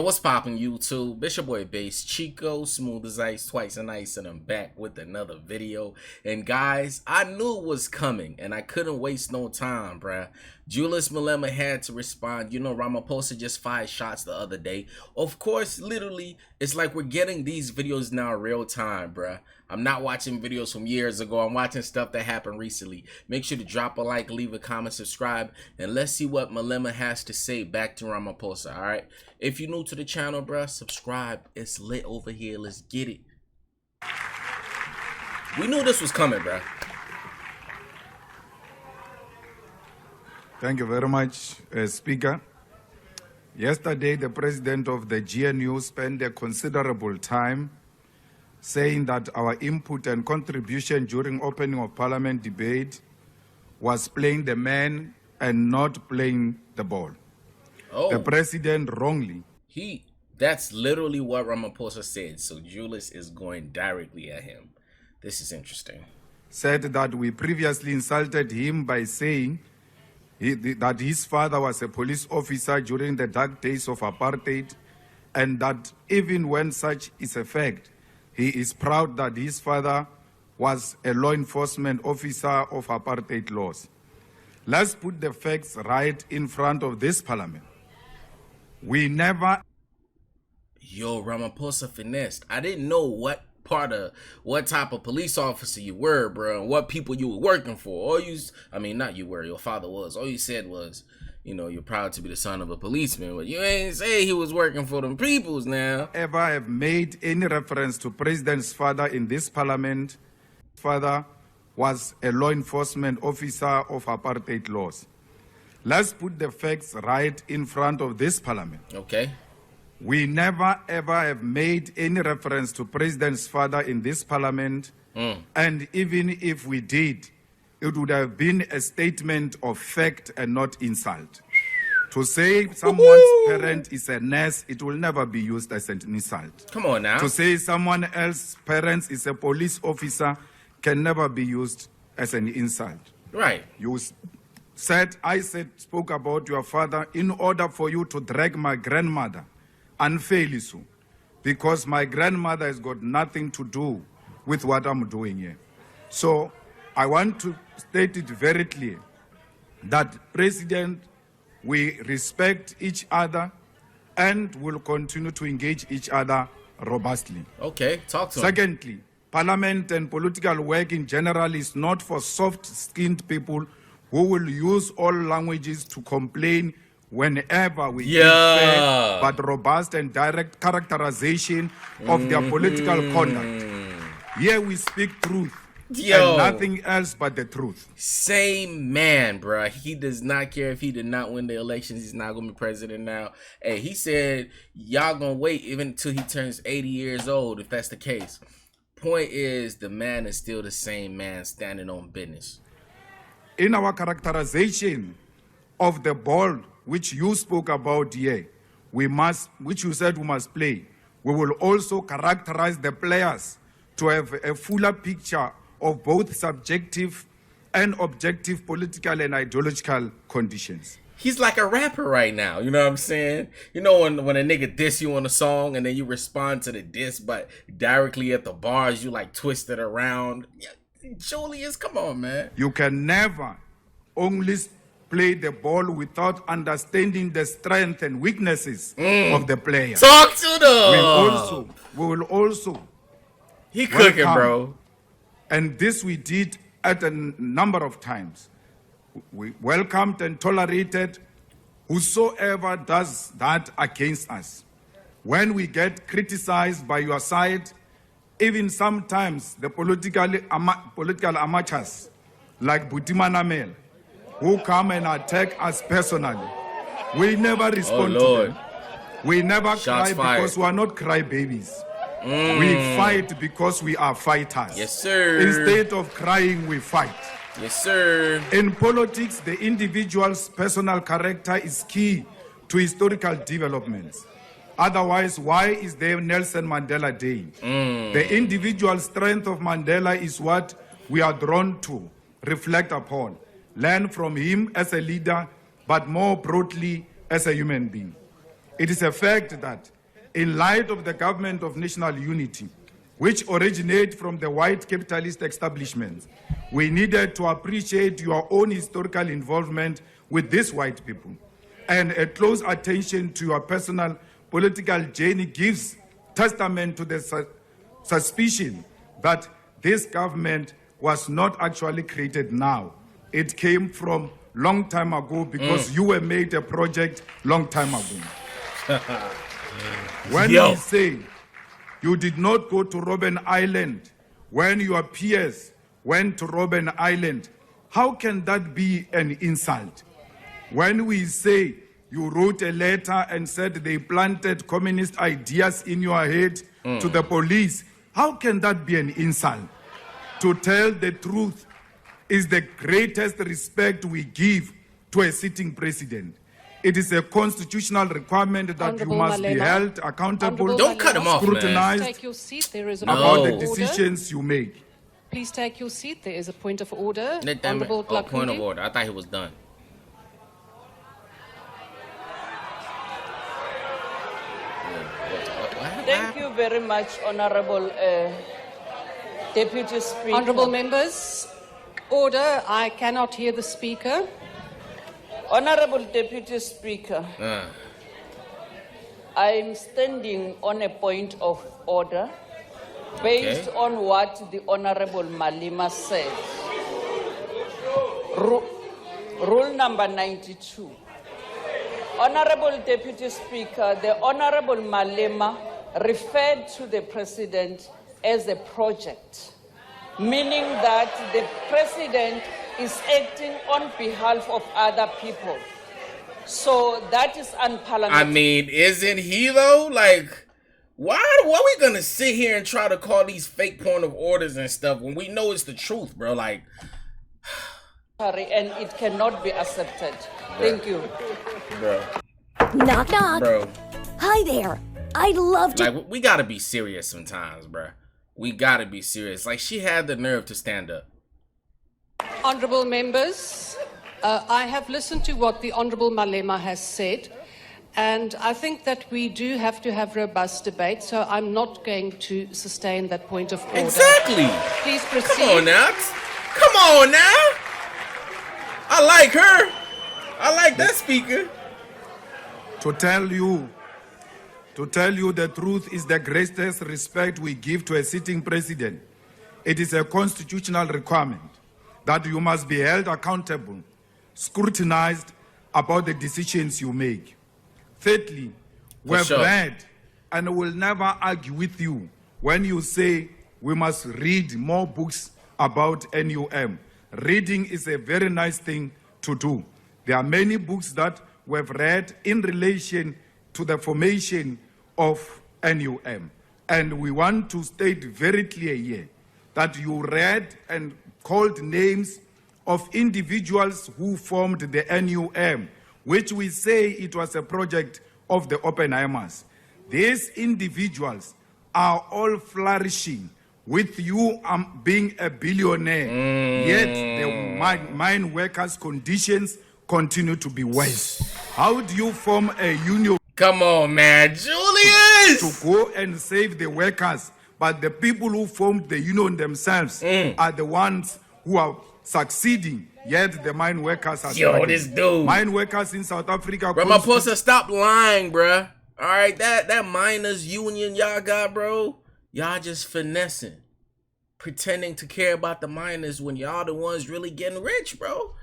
What's poppin' YouTube? It's your boy BasedChiko, smooth as ice, twice and ice, and I'm back with another video. And guys, I knew it was coming and I couldn't waste no time, bruh. Julius Malema had to respond. You know, Ramaphosa just fired shots the other day. Of course, literally, it's like we're getting these videos now real time, bruh. I'm not watching videos from years ago. I'm watching stuff that happened recently. Make sure to drop a like, leave a comment, subscribe, and let's see what Malema has to say back to Ramaphosa, alright? If you're new to the channel, bruh, subscribe. It's lit over here. Let's get it. We knew this was coming, bruh. Thank you very much, Speaker. Yesterday, the president of the GNU spent a considerable time saying that our input and contribution during opening of Parliament debate was playing the man and not playing the ball. Oh, the president wrongly. That's literally what Ramaphosa said. So Julius is going directly at him. This is interesting. Said that we previously insulted him by saying that his father was a police officer during the dark days of apartheid, and that even when such is a fact, he is proud that his father was a law enforcement officer of apartheid laws. Let's put the facts right in front of this parliament. We never... Yo, Ramaphosa finessed. I didn't know what type of police officer you were, bro, and what people you were working for. Not you were, your father was. All you said was, you know, you're proud to be the son of a policeman, but you ain't say he was working for them peoples now. Ever have made any reference to president's father in this parliament? Father was a law enforcement officer of apartheid laws. Let's put the facts right in front of this parliament. Okay. We never ever have made any reference to president's father in this parliament. And even if we did, it would have been a statement of fact and not insult. To say someone's parent is a nurse, it will never be used as an insult. Come on now. To say someone else's parent is a police officer can never be used as an insult. Right. I spoke about your father in order for you to drag my grandmother unfairly so, because my grandmother has got nothing to do with what I'm doing here. So I want to state it very clear that, President, we respect each other and will continue to engage each other robustly. Okay, talk to him. Secondly, parliament and political work in general is not for soft-skinned people who will use all languages to complain whenever we give fair but robust and direct characterization of their political conduct. Here we speak truth. And nothing else but the truth. Same man, bruh. He does not care if he did not win the elections. He's not going to be president now. Hey, he said, y'all going to wait even until he turns 80 years old, if that's the case. Point is, the man is still the same man standing on business. In our characterization of the ball, which you spoke about here, which you said we must play, we will also characterize the players to have a fuller picture of both subjective and objective political and ideological conditions. He's like a rapper right now, you know what I'm saying? You know when a nigga diss you on a song and then you respond to the diss, but directly at the bars you like twist it around. Yeah, Julius, come on, man. You can never only play the ball without understanding the strength and weaknesses of the player. Talk to them. We will also. He cooking, bro. And this we did at a number of times. We welcomed and tolerated whosoever does that against us. When we get criticized by your side, even sometimes the political amateurs like Butima Namel, who come and attack us personally, we never respond to them. We never cry because we are not crybabies. We fight because we are fighters. Yes, sir. Instead of crying, we fight. Yes, sir. In politics, the individual's personal character is key to historical developments. Otherwise, why is there Nelson Mandela Day? The individual strength of Mandela is what we are drawn to reflect upon, learn from him as a leader, but more broadly as a human being. It is a fact that, in light of the government of national unity, which originate from the white capitalist establishment, we needed to appreciate your own historical involvement with these white people. And a close attention to your personal political journey gives testament to the suspicion that this government was not actually created now. It came from long time ago because you were made a project long time ago. When we say you did not go to Robben Island when your peers went to Robben Island, how can that be an insult? When we say you wrote a letter and said they planted communist ideas in your head to the police, how can that be an insult? To tell the truth is the greatest respect we give to a sitting president. It is a constitutional requirement that Honorable you must be Malema. held accountable, Don't cut him off, man. scrutinized Take your seat. There is a about point the of order. decisions you make. Please take your seat. There is a point of order. Let them- Honorable oh, point of Glakundi. order. I thought he was done. Thank you very much, Honorable Deputy Speaker. Honorable members, order. I cannot hear the speaker. Honorable Deputy Speaker, I'm standing on a point of order based on what the Honorable Malema said. Rule number 92. Honorable Deputy Speaker, the Honorable Malema referred to the President as a project, meaning that the President is acting on behalf of other people. So that is unparliamentary. I mean, isn't he though? Like, why are we gonna sit here and try to call these fake point of orders and stuff when we know it's the truth, bro? Like, and it cannot be accepted. Thank you. bro, Knock, knock. bro. Hi there. I'd love to. Like, we gotta be serious sometimes, bro. We gotta be serious. Like, she had the nerve to stand up. Honorable members, I have listened to what the Honorable Malema has said, and I think that we do have to have robust debate, so I'm not going to sustain that point of order. Exactly. Please proceed. Come on now. Come on now. I like her. I like that speaker. To tell you the truth is the greatest respect we give to a sitting president. It is a constitutional requirement that you must be held accountable, scrutinized about the decisions you make. Thirdly, we've sure. read and will never argue with you when you say we must read more books about NUM. Reading is a very nice thing to do. There are many books that we've read in relation to the formation of NUM. And we want to state very clear here that you read and called names of individuals who formed the NUM, which we say it was a project of the Oppenheimers. These individuals are all flourishing with you being a billionaire, yet the mine workers' conditions continue to be worse. How do you form a union? Come on, man. Julius! To go and save the workers, but the people who formed the union themselves are the ones who are succeeding, yet the mine workers are struggling. This dude. Mine workers in South Africa. Ramaphosa, stop lying, bruh. All right, that miners union y'all got, bro, y'all just finessing, pretending to care about the miners when y'all the ones really getting rich, bro.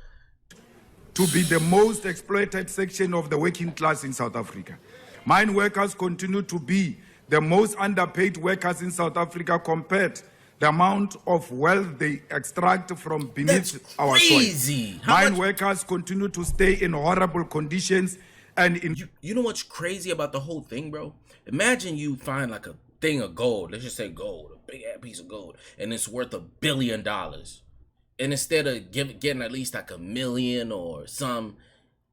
To be the most exploited section of the working class in South Africa. Mine workers continue to be the most underpaid workers in South Africa compared the amount of wealth they extract from beneath our crazy. soil. Mine workers continue to stay in horrible conditions and in... You know what's crazy about the whole thing, bro? Imagine you find like a thing of gold, let's just say gold, a big ass piece of gold, and it's worth $1 billion. And instead of getting at least like $1 million or some,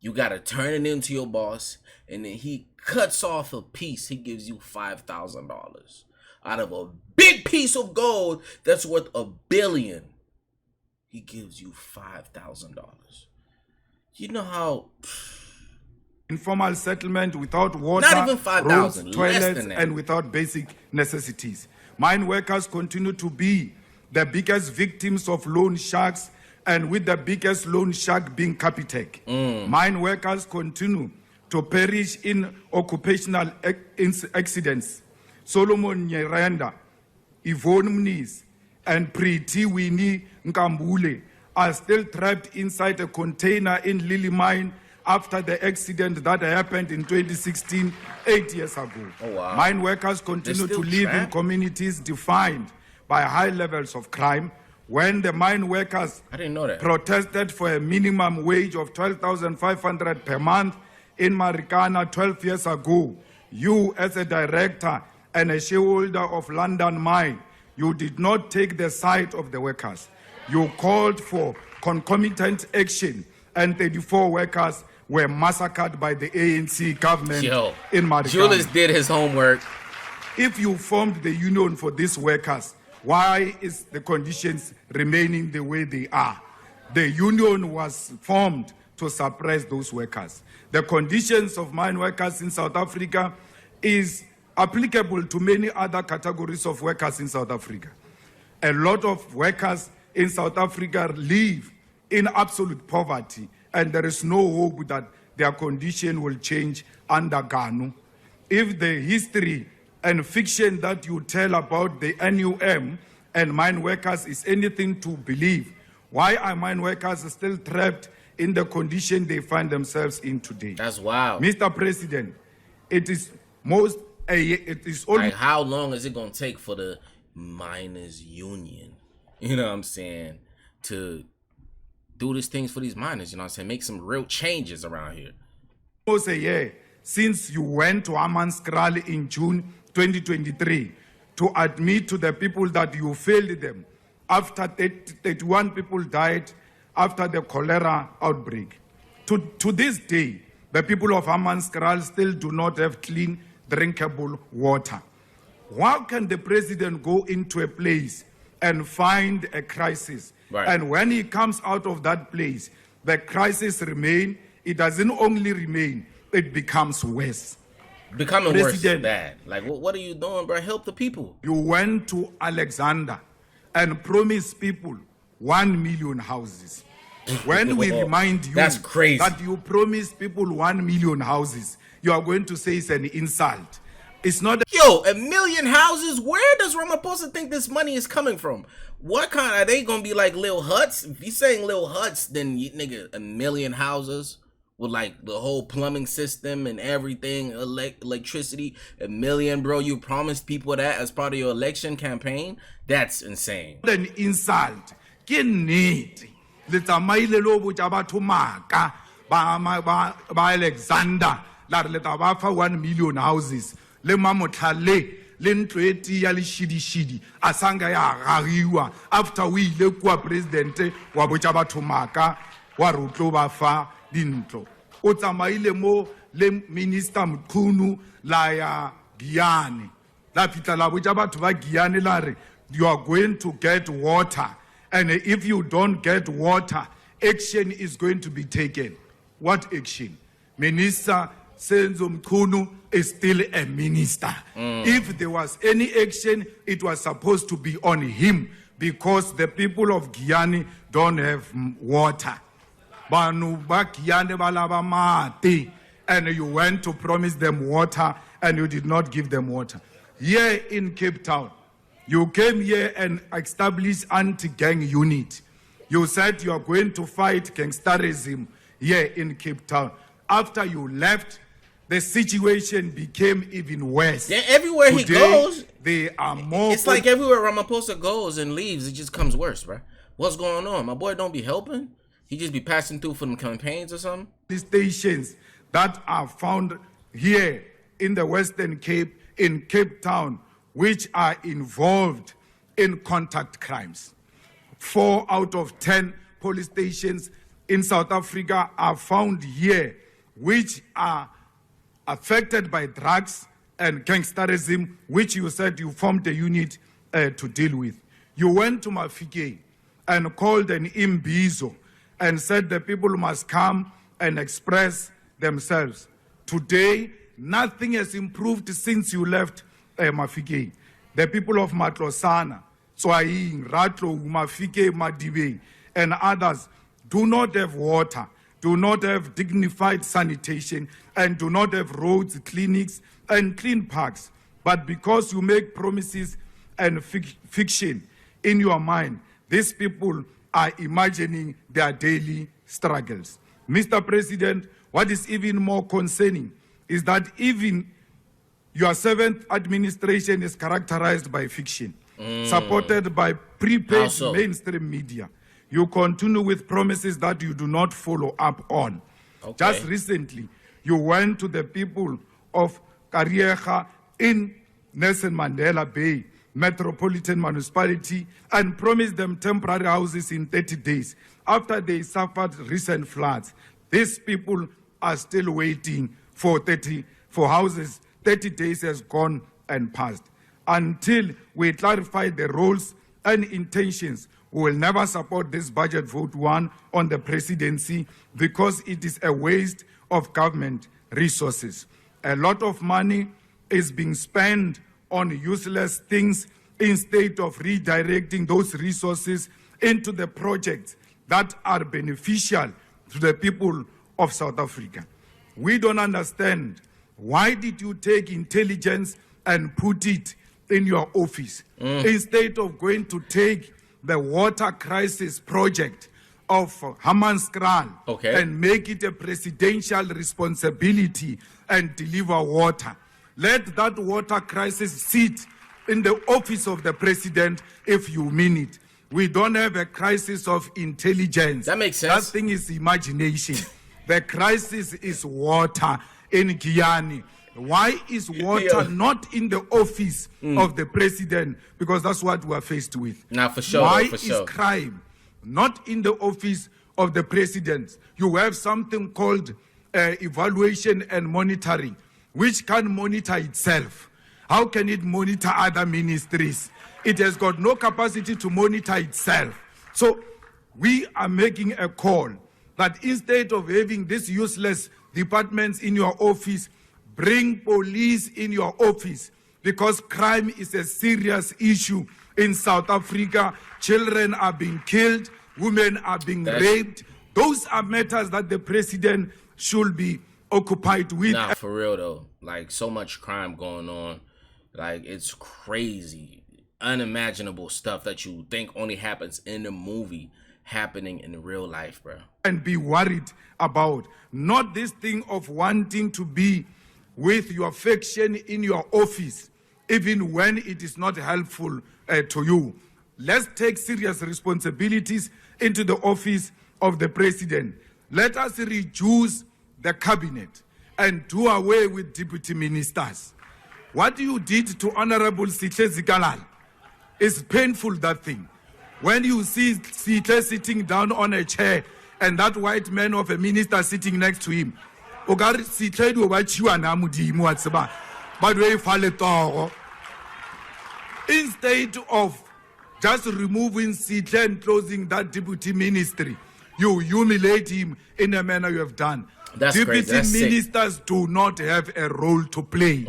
you gotta turn it into your boss, and then he cuts off a piece. He gives you $5,000 out of a big piece of gold that's worth $1 billion. He gives you $5,000. You know how informal settlement without water, Not even 5,000, roads, less toilets, than that. and without basic necessities. Mine workers continue to be the biggest victims of loan sharks, and with the biggest loan shark being Capitec. Mine workers continue to perish in occupational accidents. Solomon Nyerenda, Yvonne Mniz, and Pretty Winnie Nkambule are still trapped inside a container in Lily Mine after the accident that happened in 2016, 8 years ago. Oh, wow. Mine workers continue to live in communities defined by high levels of crime. When the mine workers I didn't know that. protested for a minimum wage of 12,500 per month in Marikana 12 years ago, you as a director and a shareholder of London Mine, you did not take the side of the workers. You called for concomitant action, and 34 workers were massacred by the ANC government in Marikana. Julius did his homework. If you formed the union for these workers, why is the conditions remaining the way they are? The union was formed to suppress those workers. The conditions of mine workers in South Africa is applicable to many other categories of workers in South Africa. A lot of workers in South Africa live in absolute poverty, and there is no hope that their condition will change under GANU. If the history and fiction that you tell about the NUM and mine workers is anything to believe, why are mine workers still trapped in the condition they find themselves in today? That's wild. Mr. President, it is only like, how long is it going to take for the miners union, you know what I'm saying, to do these things for these miners, you know what I'm saying, make some real changes around here? Almost a year since you went to Hammanskraal in June 2023 to admit to the people that you failed them after 31 people died after the cholera outbreak. To this day, the people of Hammanskraal still do not have clean, drinkable water. How can the president go into a place and find a crisis? Right. And when he comes out of that place, the crisis remains. It doesn't only remain, it becomes worse. Becoming worse than that. Like, what are you doing, bro? Help the people. You went to Alexander and promised people 1 million houses. When we remind you That's crazy. that you promised people 1 million houses, you are going to say it's an insult. It's not. Yo, 1 million houses? Where does Ramaphosa think this money is coming from? What kind? Are they going to be like little huts? If you're saying little huts, then you, nigga, 1 million houses with like the whole plumbing system and everything, electricity, 1 million, bro. You promised people that as part of your election campaign? That's insane. An insult. Ke nnete. Le tsamaile lo botsa batho maka ba Alexander la re le tla ba fa 1 million houses. Le mamotlhale le ntlo e tia le shidi asanga ya gagiwa after we ile kwa president wa botsa batho maka wa rutlo ba fa dintlo. O tsamaile mo le minister Mkhunu la ya Giyane la fitla la botsa batho ba Giyane la re you are going to get water, and if you don't get water, action is going to be taken. What action? Minister Senzo Mkhunu is still a minister. If there was any action, it was supposed to be on him because the people of Giyane don't have water. Banu ba Giyane balaba mate, and you went to promise them water and you did not give them water. Here in Cape Town, you came here and established anti-gang unit. You said you are going to fight gangsterism here in Cape Town. After you left, the situation became even worse. Yeah, everywhere Today, he goes, they are more. It's like everywhere Ramaphosa goes and leaves, it just comes worse, bro. What's going on? My boy don't be helping. He just be passing through for them campaigns or something. The stations that are found here in the Western Cape, in Cape Town, which are involved in contact crimes. 4 out of 10 police stations in South Africa are found here, which are affected by drugs and gangsterism, which you said you formed a unit to deal with. You went to Mafike and called an imbizo and said the people must come and express themselves. Today, nothing has improved since you left Mafikeng. The people of Matlosana, Tswaing, Ratlo, Mafike, Madibeng, and others do not have water, do not have dignified sanitation, and do not have roads, clinics, and clean parks. But because you make promises and fiction in your mind, these people are imagining their daily struggles. Mr. President, what is even more concerning is that even your 7th administration is characterized by fiction, supported by prepaid mainstream media. You continue with promises that you do not follow up on. Okay. Just recently, you went to the people of Kariega in Nelson Mandela Bay Metropolitan Municipality and promised them temporary houses in 30 days after they suffered recent floods. These people are still waiting for houses. 30 days has gone and passed. Until we clarify the roles and intentions, we will never support this budget vote 1 on the presidency because it is a waste of government resources. A lot of money is being spent on useless things instead of redirecting those resources into the projects that are beneficial to the people of South Africa. We don't understand, why did you take intelligence and put it in your office instead of going to take the water crisis project of Hammanskraal and make it a presidential responsibility and deliver water? Let that water crisis sit in the office of the president if you mean it. We don't have a crisis of intelligence. That makes sense. That thing is imagination. The crisis is water in Guyana. Why is water not in the office of the president? Because that's what we are faced with. Now, for sure. Why is crime not in the office of the president? You have something called evaluation and monitoring, which can monitor itself. How can it monitor other ministries? It has got no capacity to monitor itself. So we are making a call that instead of having these useless departments in your office, bring police in your office, because crime is a serious issue in South Africa. Children are being killed, women are being raped. Those are matters that the president should be occupied with. Nah, for real though, like so much crime going on, like it's crazy, unimaginable stuff that you think only happens in the movie happening in real life, bro. And be worried about not this thing of wanting to be with your faction in your office, even when it is not helpful to you. Let's take serious responsibilities into the office of the president. Let us reduce the cabinet and do away with deputy ministers. What you did to Honorable Sihle Zikalala is painful, that thing. When you see Sihle sitting down on a chair and that white man of a minister sitting next to him, instead of just removing Sihle and closing that deputy ministry, you humiliate him in a manner you have done. Deputy ministers do not have a role to play.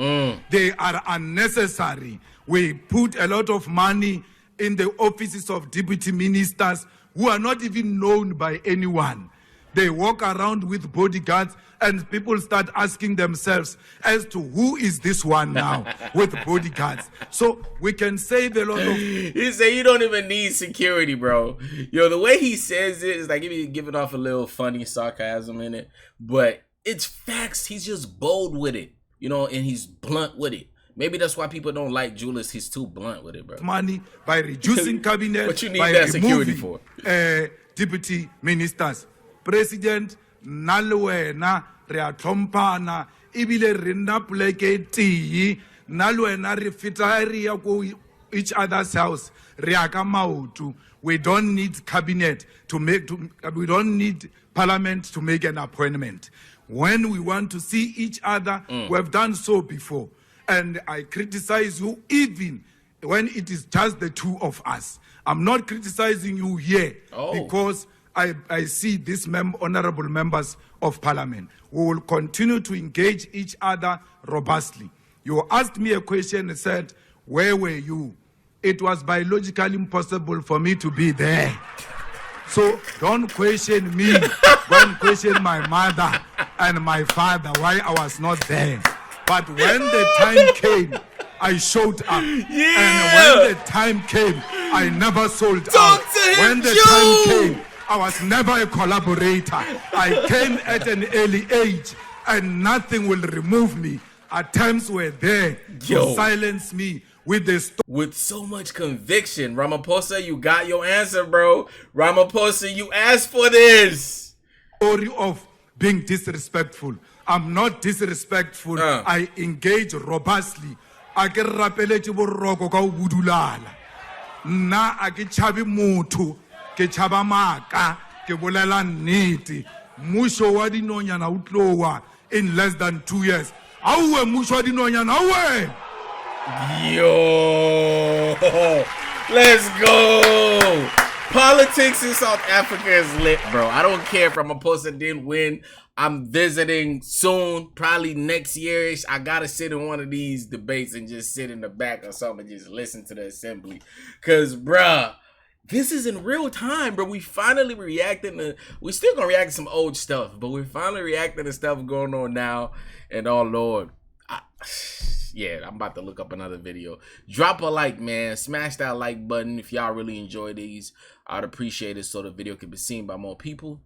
They are unnecessary. We put a lot of money in the offices of deputy ministers who are not even known by anyone. They walk around with bodyguards and people start asking themselves as to who is this one now with bodyguards. So we can save a lot of... He said you don't even need security, bro. Yo, the way he says it is like giving off a little funny sarcasm in it, but it's facts. He's just bold with it, you know, and he's blunt with it. Maybe that's why people don't like Julius. He's too blunt with it, bro. Money by reducing cabinet, what you need by that security for? Deputy ministers. President, nalwena reatompana ibile rinda pleke ti nalwena refitari go each other's house reaka mautu. We don't need cabinet we don't need parliament to make an appointment. When we want to see each other, we have done so before. And I criticize you even when it is just the two of us. I'm not criticizing you here because I see these honorable members of parliament. We will continue to engage each other robustly. You asked me a question and said, where were you? It was biologically impossible for me to be there. So don't question me, don't question my mother and my father why I was not there. But when the time came, I showed up. Yeah. And when the time came, I never sold out. When the time came, I was never a collaborator. I came at an early age and nothing will remove me. Attempts were there to silence me with so much conviction. Ramaphosa, you got your answer, bro. Ramaphosa, you asked for this. Story of being disrespectful. I'm not disrespectful. I engage robustly. I ke rapeletse boroko ka budulala. Nna a ke chabe motho, ke chaba maka, ke bolela nnete. Musho wa dinonyana o tlowa in less than 2 years. Auwe musho wa dinonyana auwe. Yo, let's go. Politics in South Africa is lit, bro. I don't care if Ramaphosa didn't win. I'm visiting soon, probably next year-ish. I gotta sit in one of these debates and just sit in the back or something and just listen to the assembly. Cause, bruh, this is in real time, bro. We finally reacting to, we still gonna react to some old stuff, but we're finally reacting to stuff going on now. And oh Lord, yeah, I'm about to look up another video. Drop a like, man. Smash that like button if y'all really enjoy these. I'd appreciate it so the video can be seen by more people.